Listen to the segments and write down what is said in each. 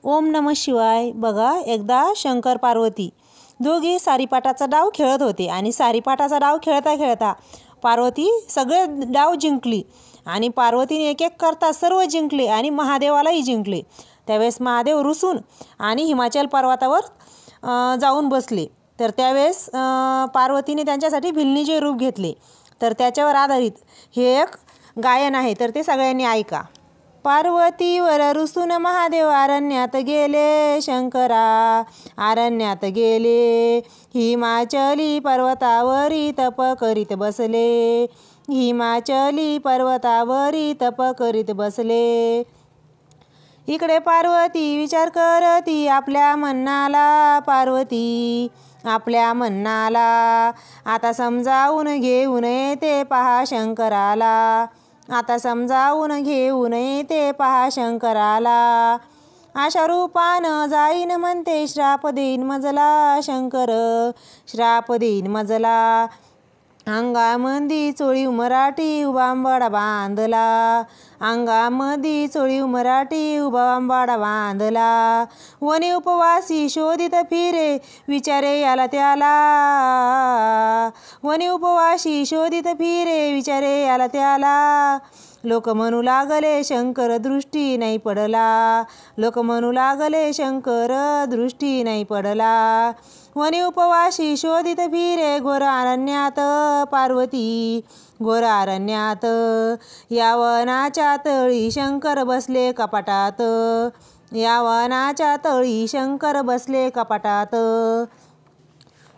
ओम नमः शिवाय. बघा, एकदा शंकर पार्वती दोघी सारीपाटाचा डाव खेळत होते आणि सारीपाटाचा डाव खेळता खेळता पार्वती सगळे डाव जिंकली आणि पार्वतीने एक एक करता सर्व जिंकले आणि महादेवालाही जिंकले. त्यावेळेस महादेव रुसून आणि हिमाचल पर्वतावर जाऊन बसले. तर त्यावेळेस पार्वतीने त्यांच्यासाठी भिल्लीचे रूप घेतले. तर त्याच्यावर आधारित हे एक गायन आहे, तर ते सगळ्यांनी ऐका. पार्वतीवर रुसून महादेव अरण्यात गेले, शंकरा अरण्यात गेले. हिमाचली पर्वतावरी तप करीत बसले, हिमाचली पर्वतावरी तप करीत बसले. इकडे पार्वती विचार करती आपल्या मनाला, पार्वती आपल्या मनाला. आता समजावून घेऊन येते पहा शंकराला, आता समजावून घेऊन येते पहा शंकराला. अशा रूपानं जाईन म्हणते श्राप देईन मजला, शंकर श्राप देईन मजला. अंगामंदी चोळीव मराठी उभा आंबाडा बांधला, अंगामंदी चोळीव मराठी उभा आंबाडा बांधला. वनी उपवासी शोधित फिरे विचारे याला त्याला, वनी उपवासी शोधित फिरे विचारे याला त्याला. लोक म्हणू लागले शंकर दृष्टी नाही पडला, लोक म्हणू लागले शंकर दृष्टी नाही पडला. वनी उपवासी शोधित फिरे घोर अरण्यात, पार्वती घोर अरण्यात. या वनाच्या तळी शंकर बसले कपाटात, या वनाच्या तळी शंकर बसले कपाटात.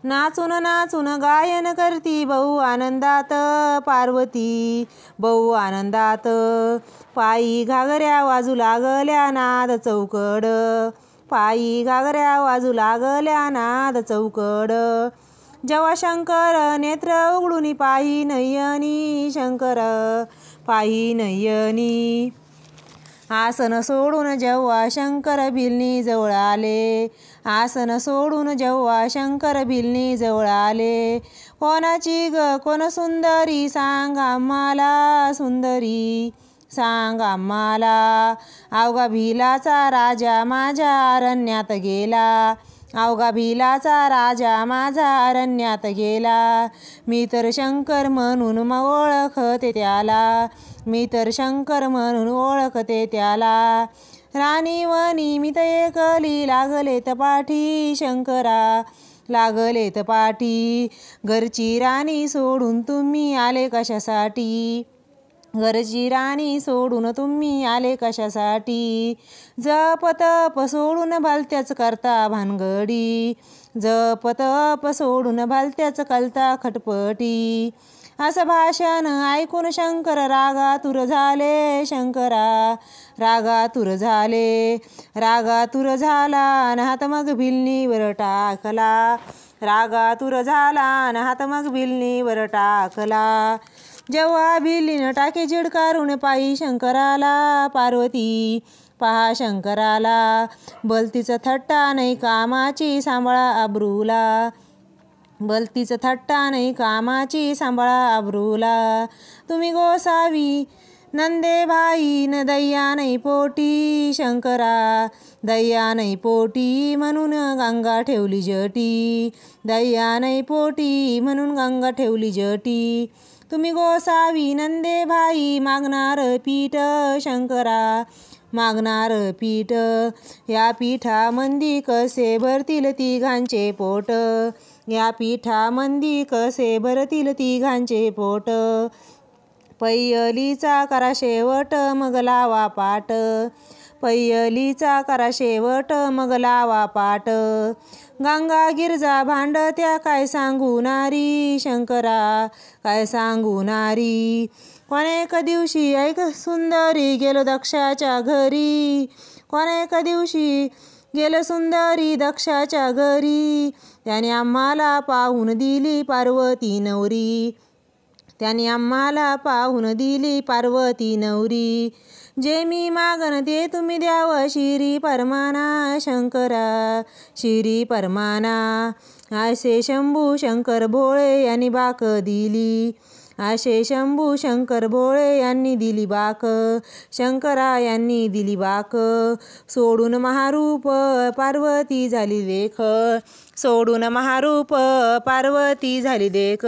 नाचून नाचून गायन करती बहु आनंदात, पार्वती बहु आनंदात. पायी घागऱ्या वाजू लागल्या नाद चौकड, पायी घागऱ्या वाजू लागल्या नाद चौकड. जेव्हा शंकर नेत्र उघडून पाही नयनी, शंकर पाही नयनी. आसन सोडून जेव्हा शंकर भिल्ली जवळ आले, आसन सोडून जेव्हा शंकर भिल्ली जवळ आले. कोणाची ग कोण सुंदरी सांग आम्हाला, सुंदरी सांग आम्हाला. अवघा भिलाचा राजा माझ्या अरण्यात गेला, अवघा भिलाचा राजा माझा अरण्यात गेला. मी तर शंकर म्हणून मग ओळखते त्याला, मी तर शंकर म्हणून ओळखते त्याला. राणी वनी मी तर एकली लागलेत पाठी, शंकरा लागलेत पाठी. घरची राणी सोडून तुम्ही आले कशासाठी, घरची राणी सोडून तुम्ही आले कशासाठी. जप तप सोडून भलत्याच करता भानगडी, जप तप सोडून भलत्याच करता खटपटी. असं भाषण ऐकून शंकर रागातुर झाले, शंकरा रागातुर झाले. रागातुर झाला न हात मग भिल्लीवर टाकला, रागातुर ना हात मग भिल्लीवर टाकला. जेव्हा भिल्लीनं टाके झिडकारून पायी शंकराला, पार्वती पहा शंकराला. भलतीच थट्टा नाही कामाची सांभाळा आबरूला, भलतीच थट्टा नाही कामाची सांभाळा आबरूला. तुम्ही गोसावी नंदे भाई न दैया नाही पोटी, शंकरा दैया नाही पोटी म्हणून गंगा ठेवली जटी, दैया नाही पोटी म्हणून गंगा ठेवली जटी. तुम्ही गोसावी नंदे भाई मागणार पीठ, शंकरा मागणार पीठ. या पीठामंदी कसे भरतील तिघांचे पोट, या पीठामंदी कसे भरतील तिघांचे पोट. पैयलीचा करा शेवट मग लावा पाट, पैयलीचा करा शेवट मग लावा पाट. गंगा गिरजा भांडत्या काय सांगू नारी, शंकरा काय सांगू नारी. कोणेक दिवशी ऐक सुंदरी गेलो दक्षाच्या घरी, कोणेक दिवशी गेलो सुंदरी दक्षाच्या घरी. त्याने आम्हाला पाहून दिली पार्वती नवरी, त्याने आम्हाला पाहून दिली पार्वती नवरी. जे मी मागन ते तुम्ही द्याव शिरी परमाना, शंकरा शिरी परमाना. असे शंभू शंकर भोळे यांनी बाक दिली, असे शंभू शंकर भोळे यांनी दिली बाक, शंकरा यांनी दिली बाक. सोडून महारूप पार्वती झाली देख, सोडून महारूप पार्वती झाली देख.